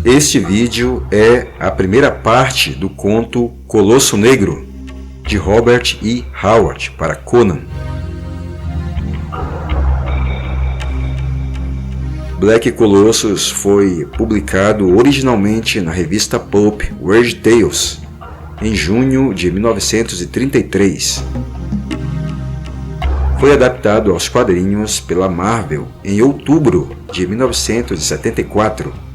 Este vídeo é a primeira parte do conto Colosso Negro, de Robert E. Howard para Conan. Black Colossus foi publicado originalmente na revista Pulp Weird Tales em junho de 1933. Foi adaptado aos quadrinhos pela Marvel em outubro de 1974,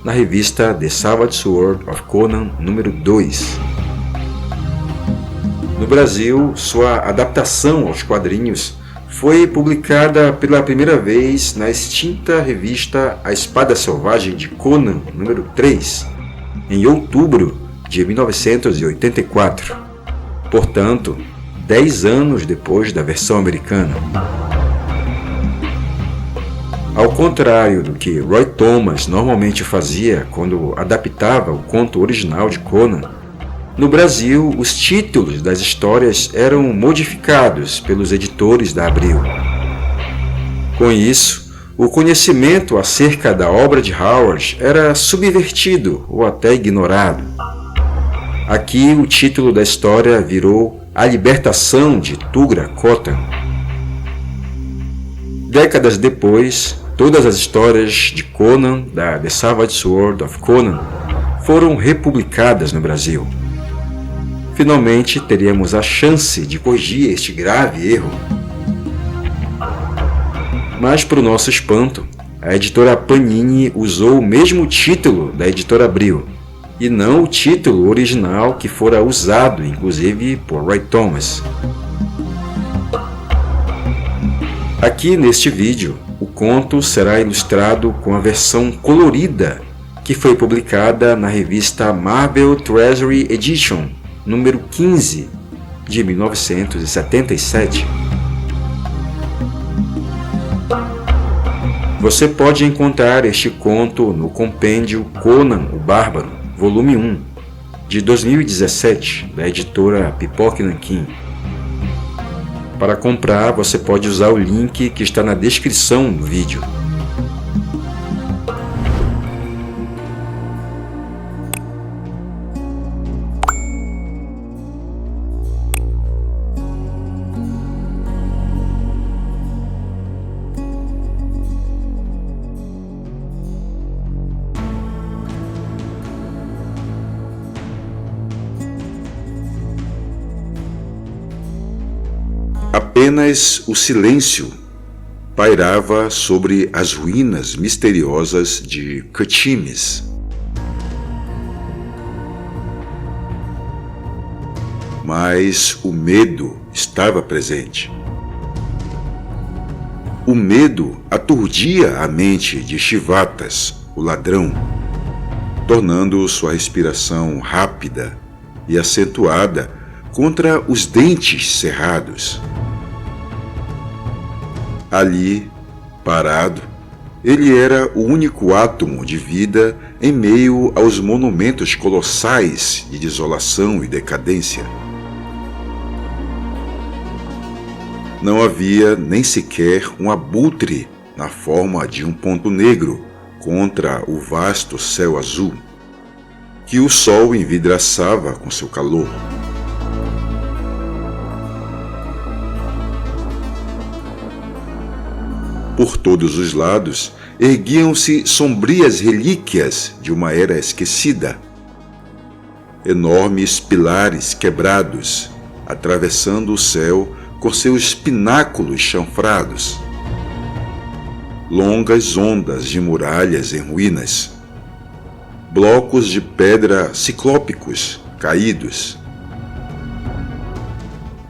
na revista The Savage Sword of Conan número 2. No Brasil, sua adaptação aos quadrinhos foi publicada pela primeira vez na extinta revista A Espada Selvagem de Conan número 3, em outubro de 1984. Portanto, 10 anos depois da versão americana. Ao contrário do que Roy Thomas normalmente fazia quando adaptava o conto original de Conan, no Brasil os títulos das histórias eram modificados pelos editores da Abril. Com isso, o conhecimento acerca da obra de Howard era subvertido ou até ignorado. Aqui o título da história virou A Libertação de Tugra Khotun. Décadas depois, todas as histórias de Conan, da The Savage Sword of Conan, foram republicadas no Brasil. Finalmente teríamos a chance de corrigir este grave erro. Mas, para o nosso espanto, a editora Panini usou o mesmo título da editora Abril, e não o título original que fora usado, inclusive, por Roy Thomas. Aqui neste vídeo, o conto será ilustrado com a versão colorida que foi publicada na revista Marvel Treasury Edition, número 15, de 1977. Você pode encontrar este conto no compêndio Conan o Bárbaro, volume 1, de 2017, da editora Pipoca Nanquim. Para comprar, você pode usar o link que está na descrição do vídeo. Apenas o silêncio pairava sobre as ruínas misteriosas de Kutchimes. Mas o medo estava presente. O medo aturdia a mente de Shivatas, o ladrão, tornando sua respiração rápida e acentuada contra os dentes cerrados. Ali, parado, ele era o único átomo de vida em meio aos monumentos colossais de desolação e decadência. Não havia nem sequer um abutre na forma de um ponto negro contra o vasto céu azul, que o sol envidraçava com seu calor. Por todos os lados, erguiam-se sombrias relíquias de uma era esquecida. Enormes pilares quebrados, atravessando o céu com seus pináculos chanfrados. Longas ondas de muralhas em ruínas. Blocos de pedra ciclópicos, caídos.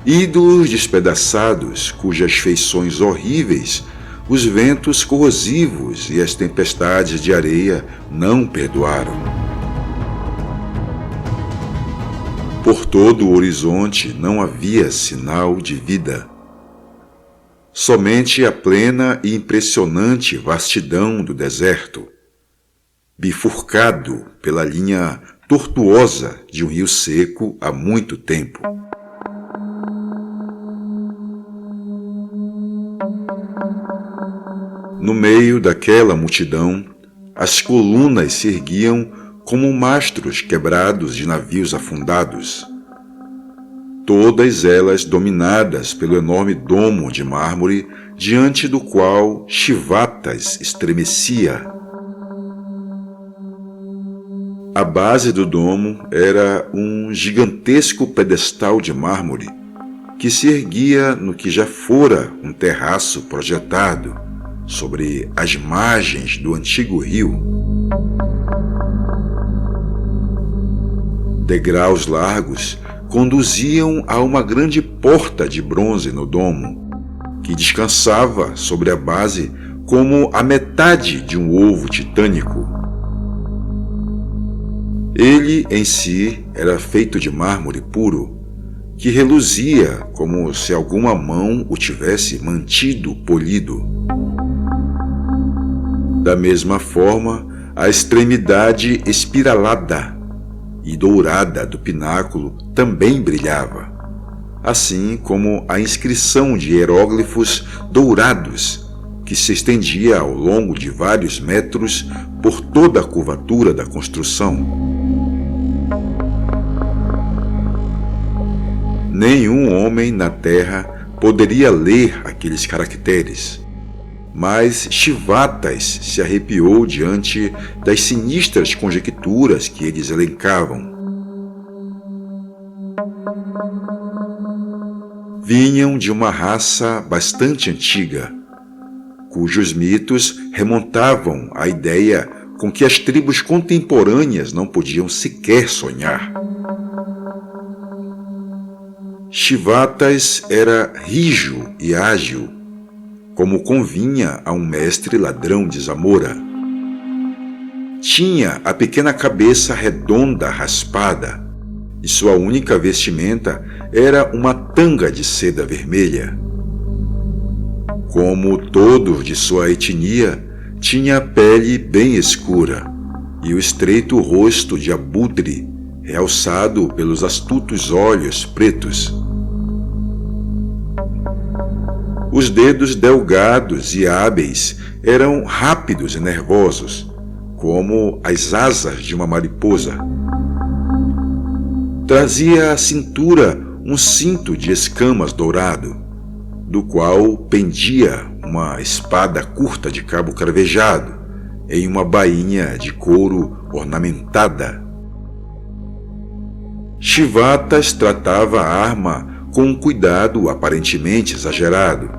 Ídolos despedaçados, cujas feições horríveis os ventos corrosivos e as tempestades de areia não perdoaram. Por todo o horizonte não havia sinal de vida. Somente a plena e impressionante vastidão do deserto, bifurcado pela linha tortuosa de um rio seco há muito tempo. No meio daquela multidão, As colunas se erguiam como mastros quebrados de navios afundados. Todas elas dominadas pelo enorme domo de mármore diante do qual Shivatas estremecia. A base do domo era um gigantesco pedestal de mármore que se erguia no que já fora um terraço projetado sobre as margens do antigo rio. Degraus largos conduziam a uma grande porta de bronze no domo, que descansava sobre a base como a metade de um ovo titânico. Ele em si era feito de mármore puro, que reluzia como se alguma mão o tivesse mantido polido. Da mesma forma, a extremidade espiralada e dourada do pináculo também brilhava, assim como a inscrição de hieróglifos dourados que se estendia ao longo de vários metros por toda a curvatura da construção. Nenhum homem na terra poderia ler aqueles caracteres, mas Shivatas se arrepiou diante das sinistras conjecturas que eles elencavam. Vinham de uma raça bastante antiga, cujos mitos remontavam à ideia com que as tribos contemporâneas não podiam sequer sonhar. Shivatas era rijo e ágil, como convinha a um mestre ladrão de Zamora. Tinha a pequena cabeça redonda raspada, e sua única vestimenta era uma tanga de seda vermelha. Como todos de sua etnia, tinha a pele bem escura e o estreito rosto de abutre, realçado pelos astutos olhos pretos. Os dedos delgados e hábeis eram rápidos e nervosos, como as asas de uma mariposa. Trazia à cintura um cinto de escamas dourado, do qual pendia uma espada curta de cabo cravejado em uma bainha de couro ornamentada. Shivatas tratava a arma com um cuidado aparentemente exagerado.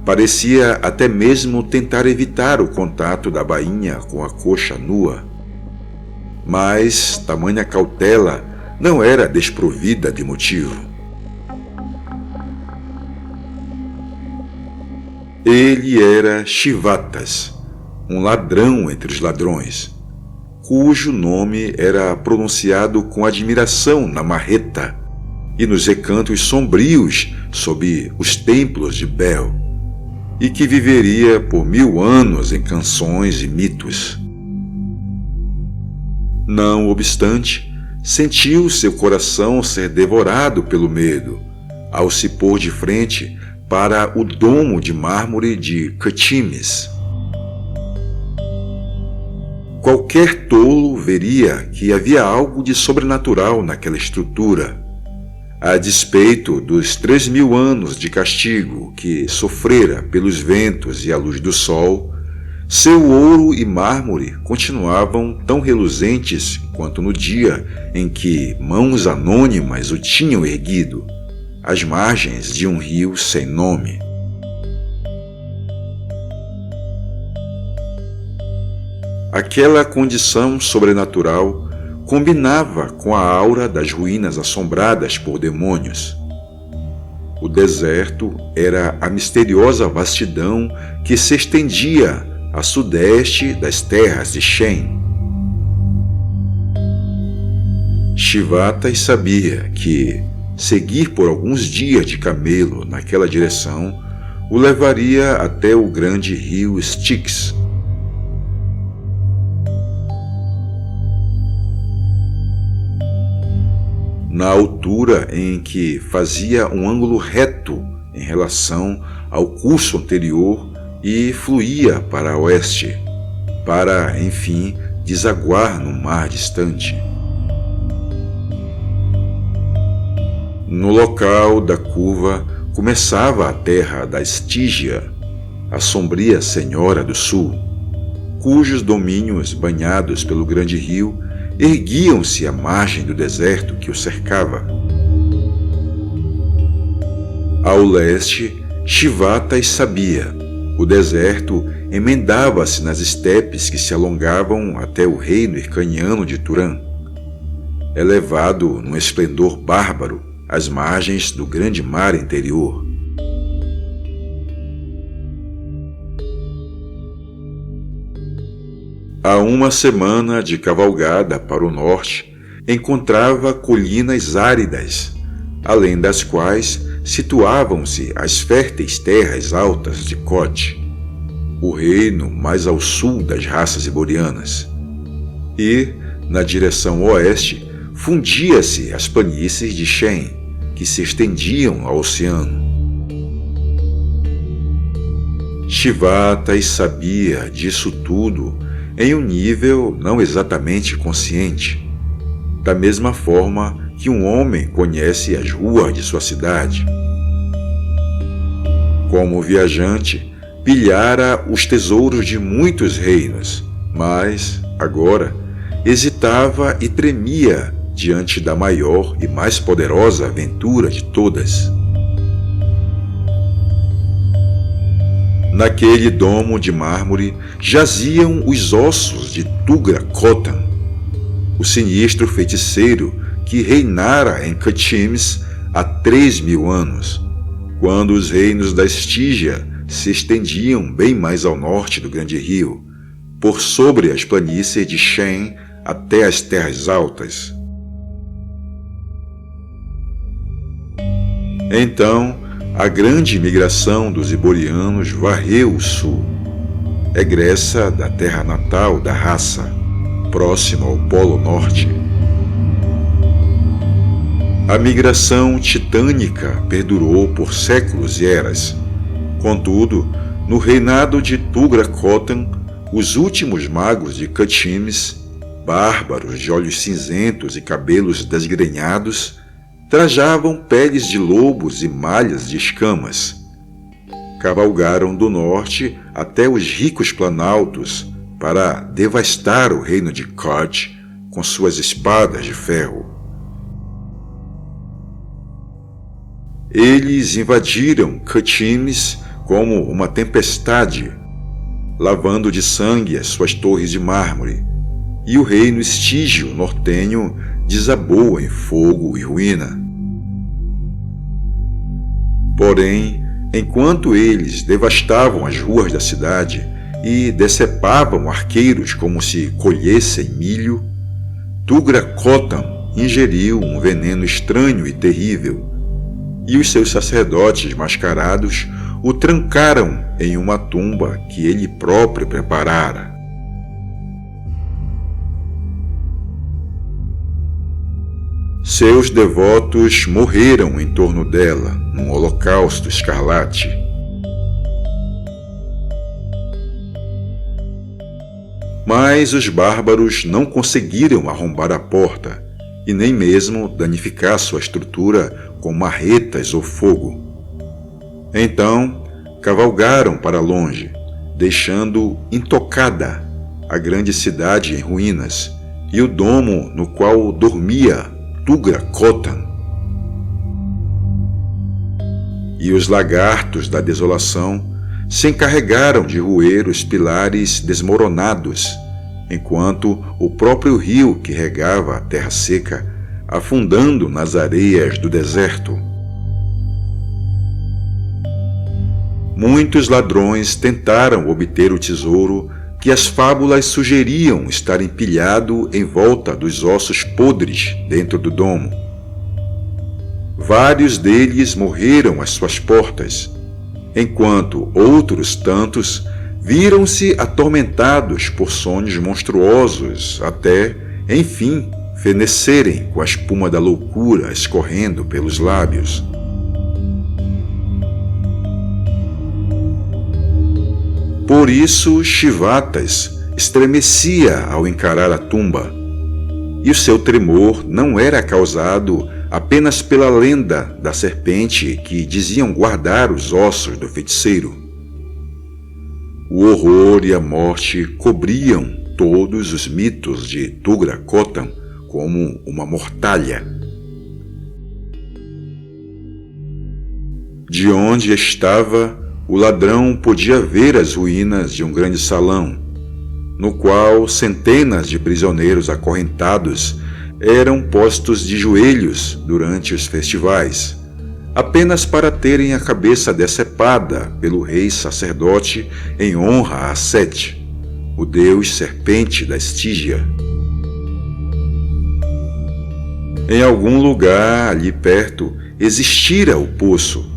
Parecia até mesmo tentar evitar o contato da bainha com a coxa nua. Mas tamanha cautela não era desprovida de motivo. Ele era Shivatas, um ladrão entre os ladrões, cujo nome era pronunciado com admiração na marreta e nos recantos sombrios sob os templos de Bel, e que viveria por 1000 anos em canções e mitos. Não obstante, sentiu seu coração ser devorado pelo medo ao se pôr de frente para o domo de mármore de Khatimes. Qualquer tolo veria que havia algo de sobrenatural naquela estrutura. A despeito dos 3000 anos de castigo que sofrera pelos ventos e à luz do sol, seu ouro e mármore continuavam tão reluzentes quanto no dia em que mãos anônimas o tinham erguido, às margens de um rio sem nome. Aquela condição sobrenatural combinava com a aura das ruínas assombradas por demônios. O deserto era a misteriosa vastidão que se estendia a sudeste das terras de Shem. Shivatas sabia que seguir por alguns dias de camelo naquela direção o levaria até o grande rio Styx. Na altura em que fazia um ângulo reto em relação ao curso anterior e fluía para oeste. para, enfim, desaguar no mar distante. No local da curva começava a terra da Estígia, a sombria senhora do sul, cujos domínios, banhados pelo grande rio, erguiam-se à margem do deserto que o cercava. Ao leste, Shivata e Sabia. O deserto emendava-se nas estepes que se alongavam até o reino hircaniano de Turan, elevado num esplendor bárbaro às margens do grande mar interior. A uma semana de cavalgada para o norte, encontrava colinas áridas, além das quais situavam-se as férteis terras altas de Koth, o reino mais ao sul das raças iborianas. E, na direção oeste, fundia-se as planícies de Shen, que se estendiam ao oceano. Shivata sabia disso tudo em um nível não exatamente consciente, da mesma forma que um homem conhece as ruas de sua cidade. Como viajante, pilhara os tesouros de muitos reinos, mas, agora, hesitava e tremia diante da maior e mais poderosa aventura de todas. Naquele domo de mármore jaziam os ossos de Tugra Khotan, o sinistro feiticeiro que reinara em Katims há 3.000 anos, quando os reinos da Estígia se estendiam bem mais ao norte do grande rio, por sobre as planícies de Shen até as terras altas. Então, a grande migração dos iborianos varreu o sul, egressa da terra natal da raça, próxima ao Polo Norte. A migração titânica perdurou por séculos e eras. Contudo, no reinado de Tugra Khotan, os últimos magos de Katims, bárbaros de olhos cinzentos e cabelos desgrenhados, trajavam peles de lobos e malhas de escamas. Cavalgaram do norte até os ricos planaltos para devastar o reino de Koth com suas espadas de ferro. Eles invadiram Katims como uma tempestade, lavando de sangue as suas torres de mármore, e o reino estígio nortenho desabou em fogo e ruína. Porém, enquanto eles devastavam as ruas da cidade e decepavam arqueiros como se colhessem milho, Tugra Khotan ingeriu um veneno estranho e terrível, e os seus sacerdotes mascarados o trancaram em uma tumba que ele próprio preparara. Seus devotos morreram em torno dela, num holocausto escarlate. Mas os bárbaros não conseguiram arrombar a porta e nem mesmo danificar sua estrutura com marretas ou fogo. Então, cavalgaram para longe, deixando intocada a grande cidade em ruínas e o domo no qual dormia Tugra Khotan. E os lagartos da desolação se encarregaram de roer os pilares desmoronados, enquanto o próprio rio que regava a terra seca, afundando nas areias do deserto. Muitos ladrões tentaram obter o tesouro que as fábulas sugeriam estar empilhado em volta dos ossos podres dentro do domo. Vários deles morreram às suas portas, enquanto outros tantos viram-se atormentados por sonhos monstruosos até, enfim, fenecerem com a espuma da loucura escorrendo pelos lábios. Por isso, Shivatas estremecia ao encarar a tumba, e o seu tremor não era causado apenas pela lenda da serpente que diziam guardar os ossos do feiticeiro. O horror e a morte cobriam todos os mitos de Tugra-Kotan como uma mortalha. De onde estava, o ladrão podia ver as ruínas de um grande salão, no qual centenas de prisioneiros acorrentados eram postos de joelhos durante os festivais, apenas para terem a cabeça decepada pelo rei sacerdote em honra a Set, o deus serpente da Estígia. Em algum lugar ali perto existira o poço,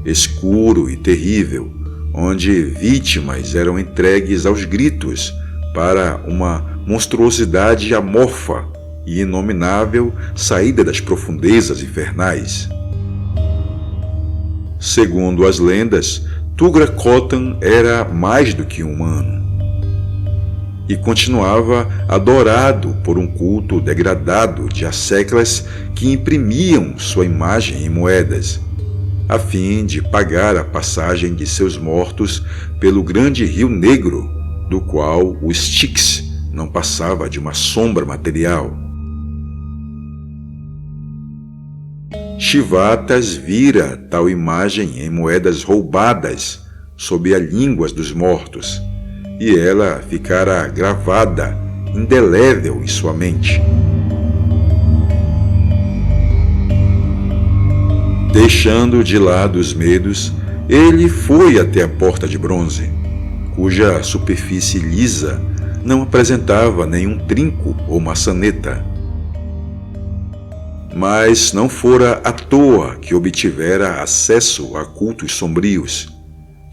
escuro e terrível, onde vítimas eram entregues aos gritos para uma monstruosidade amorfa e inominável saída das profundezas infernais. Segundo as lendas, Tugra-Kotan era mais do que humano e continuava adorado por um culto degradado de asseclas que imprimiam sua imagem em moedas, a fim de pagar a passagem de seus mortos pelo grande rio negro, do qual o Styx não passava de uma sombra material. Shivatas vira tal imagem em moedas roubadas sob as línguas dos mortos, e ela ficara gravada, indelével em sua mente. Deixando de lado os medos, ele foi até a porta de bronze, cuja superfície lisa não apresentava nenhum trinco ou maçaneta. Mas não fora à toa que obtivera acesso a cultos sombrios,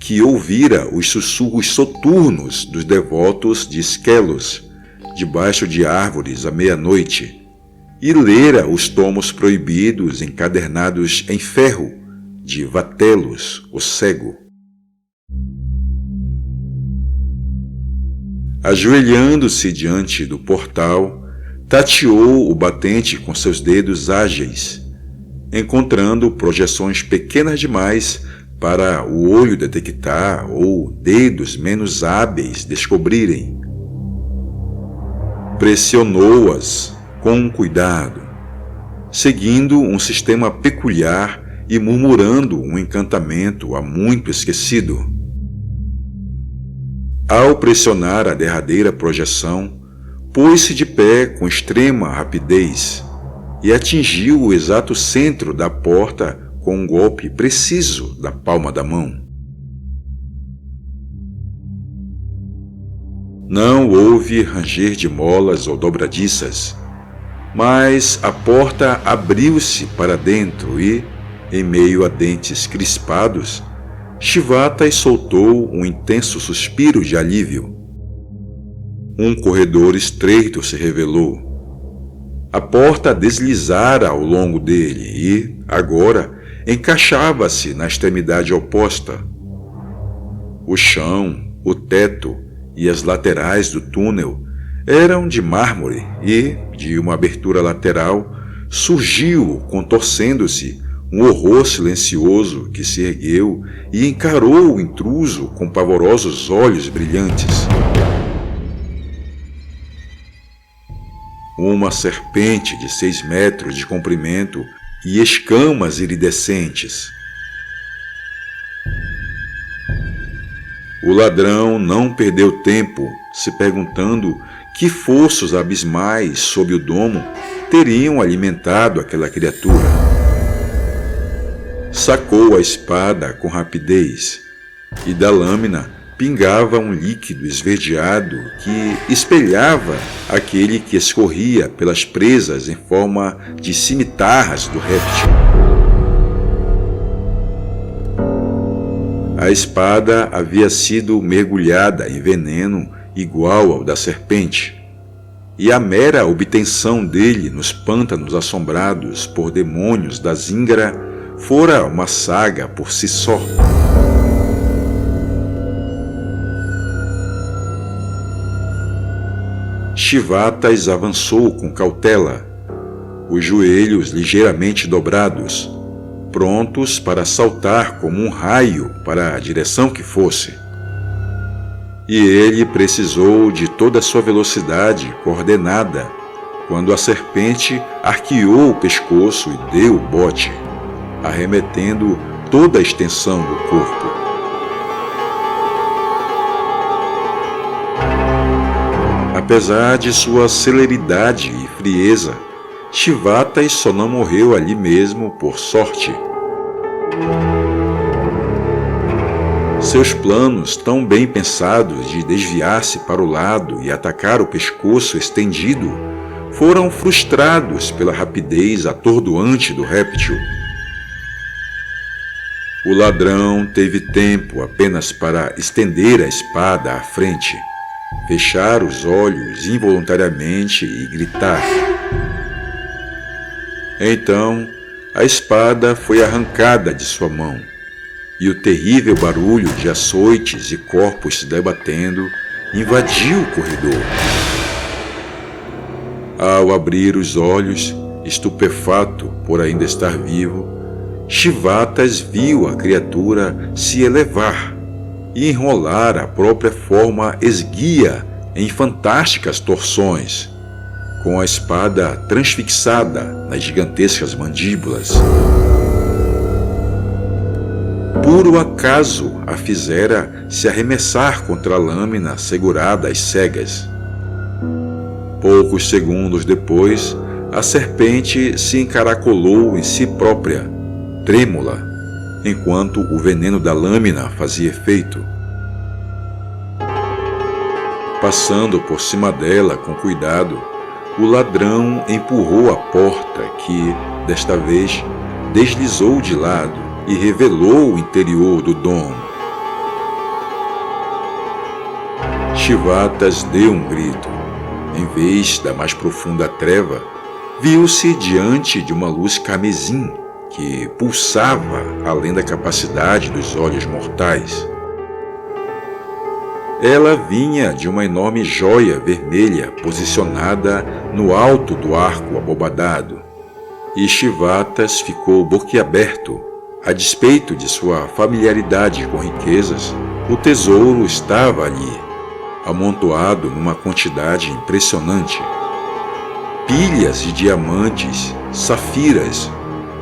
que ouvira os sussurros soturnos dos devotos de Skelos, debaixo de árvores à meia-noite, e lera os tomos proibidos encadernados em ferro de Vatelos, o cego. Ajoelhando-se diante do portal, tateou o batente com seus dedos ágeis, encontrando projeções pequenas demais para o olho detectar ou dedos menos hábeis descobrirem. Pressionou-as com cuidado, seguindo um sistema peculiar e murmurando um encantamento há muito esquecido. Ao pressionar a derradeira projeção, pôs-se de pé com extrema rapidez e atingiu o exato centro da porta com um golpe preciso da palma da mão. Não houve ranger de molas ou dobradiças, mas a porta abriu-se para dentro e, em meio a dentes crispados, Shivatas soltou um intenso suspiro de alívio. Um corredor estreito se revelou. A porta deslizara ao longo dele e, agora, encaixava-se na extremidade oposta. O chão, o teto e as laterais do túnel eram de mármore e, de uma abertura lateral, surgiu, contorcendo-se, um horror silencioso que se ergueu e encarou o intruso com pavorosos olhos brilhantes. Uma serpente de 6 metros de comprimento e escamas iridescentes. O ladrão não perdeu tempo se perguntando que forças abismais sob o domo teriam alimentado aquela criatura. Sacou a espada com rapidez, e da lâmina pingava um líquido esverdeado que espelhava aquele que escorria pelas presas em forma de cimitarras do réptil. A espada havia sido mergulhada em veneno igual ao da serpente, e a mera obtenção dele nos pântanos assombrados por demônios da Zingara fora uma saga por si só. Shivatas avançou com cautela, os joelhos ligeiramente dobrados, prontos para saltar como um raio para a direção que fosse. E ele precisou de toda a sua velocidade coordenada quando a serpente arqueou o pescoço e deu o bote, arremetendo toda a extensão do corpo. Apesar de sua celeridade e frieza, Shivatas só não morreu ali mesmo por sorte. Seus planos, tão bem pensados de desviar-se para o lado e atacar o pescoço estendido, foram frustrados pela rapidez atordoante do réptil. O ladrão teve tempo apenas para estender a espada à frente, fechar os olhos involuntariamente e gritar. Então, a espada foi arrancada de sua mão, e o terrível barulho de açoites e corpos se debatendo invadiu o corredor. Ao abrir os olhos, estupefato por ainda estar vivo, Shivatas viu a criatura se elevar e enrolar a própria forma esguia em fantásticas torções, com a espada transfixada nas gigantescas mandíbulas. Puro acaso a fizera se arremessar contra a lâmina segurada às cegas. Poucos segundos depois, a serpente se encaracolou em si própria, trêmula, enquanto o veneno da lâmina fazia efeito. Passando por cima dela com cuidado, o ladrão empurrou a porta que, desta vez, deslizou de lado e revelou o interior do domo. Shivatas deu um grito. Em vez da mais profunda treva, viu-se diante de uma luz carmesim que pulsava além da capacidade dos olhos mortais. Ela vinha de uma enorme joia vermelha posicionada no alto do arco abobadado, e Shivatas ficou boquiaberto. A despeito de sua familiaridade com riquezas, o tesouro estava ali, amontoado numa quantidade impressionante. Pilhas de diamantes, safiras,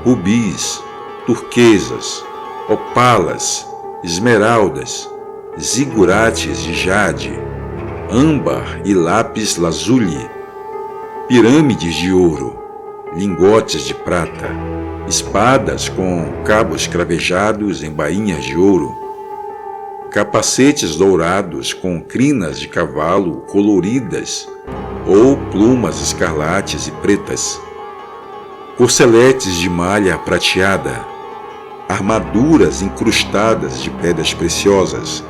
rubis, turquesas, opalas, esmeraldas, zigurates de jade, âmbar e lápis lazuli, pirâmides de ouro, lingotes de prata, espadas com cabos cravejados em bainhas de ouro, capacetes dourados com crinas de cavalo coloridas ou plumas escarlates e pretas, corceletes de malha prateada, armaduras incrustadas de pedras preciosas,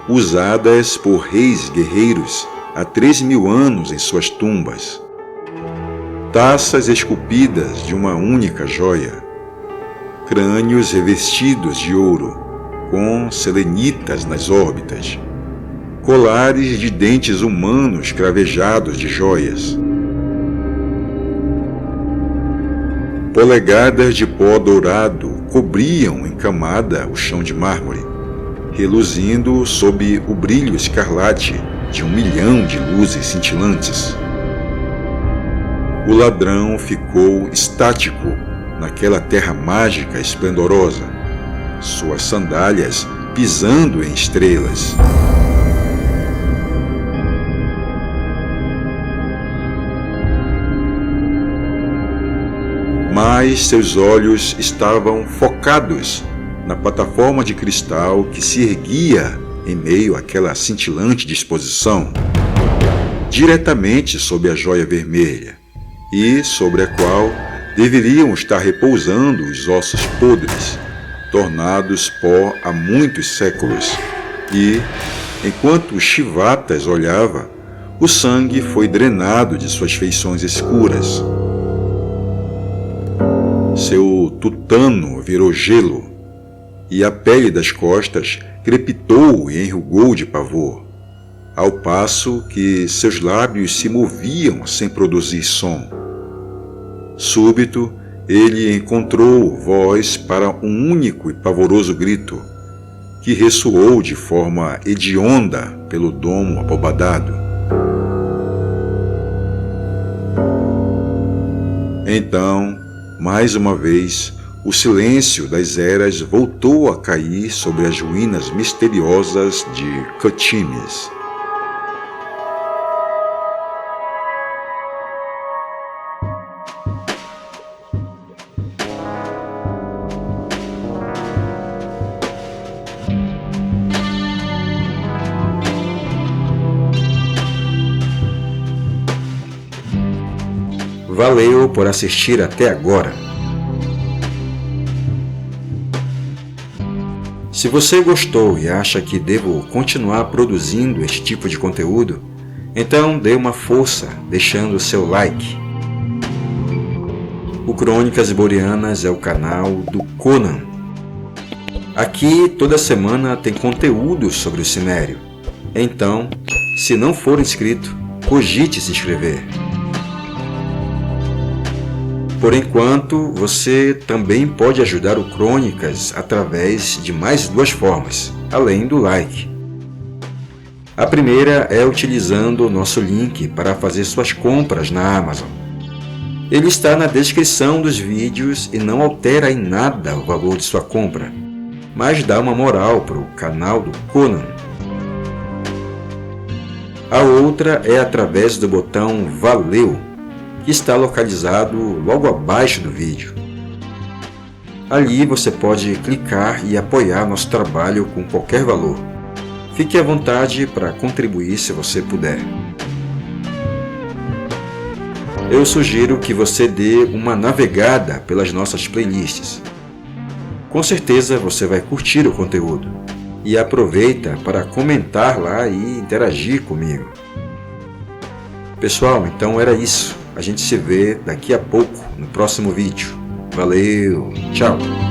usadas por reis guerreiros há 3.000 anos em suas tumbas, taças esculpidas de uma única joia, crânios revestidos de ouro, com selenitas nas órbitas, colares de dentes humanos cravejados de joias, polegadas de pó dourado cobriam em camada o chão de mármore, reluzindo sob o brilho escarlate de 1 milhão de luzes cintilantes. O ladrão ficou estático naquela terra mágica esplendorosa, suas sandálias pisando em estrelas. Mas seus olhos estavam focados na plataforma de cristal que se erguia em meio àquela cintilante disposição, diretamente sob a joia vermelha, e sobre a qual deveriam estar repousando os ossos podres, tornados pó há muitos séculos, e, enquanto Shivatas olhava, o sangue foi drenado de suas feições escuras. Seu tutano virou gelo, e a pele das costas crepitou e enrugou de pavor, ao passo que seus lábios se moviam sem produzir som. Súbito, ele encontrou voz para um único e pavoroso grito, que ressoou de forma hedionda pelo domo abobadado. Então, mais uma vez, o silêncio das eras voltou a cair sobre as ruínas misteriosas de Cotchimes. Valeu por assistir até agora. Se você gostou e acha que devo continuar produzindo este tipo de conteúdo, então dê uma força deixando o seu like. O Crônicas Iborianas é o canal do Conan. Aqui toda semana tem conteúdo sobre o Cimério. Então, se não for inscrito, cogite se inscrever. Por enquanto, você também pode ajudar o Crônicas através de mais duas formas, além do like. A primeira é utilizando o nosso link para fazer suas compras na Amazon. Ele está na descrição dos vídeos e não altera em nada o valor de sua compra, mas dá uma moral para o canal do Conan. A outra é através do botão Valeu, que está localizado logo abaixo do vídeo. Ali você pode clicar e apoiar nosso trabalho com qualquer valor. Fique à vontade para contribuir se você puder. Eu sugiro que você dê uma navegada pelas nossas playlists. Com certeza você vai curtir o conteúdo e aproveita para comentar lá e interagir comigo. Pessoal, então era isso. A gente se vê daqui a pouco no próximo vídeo. Valeu, tchau!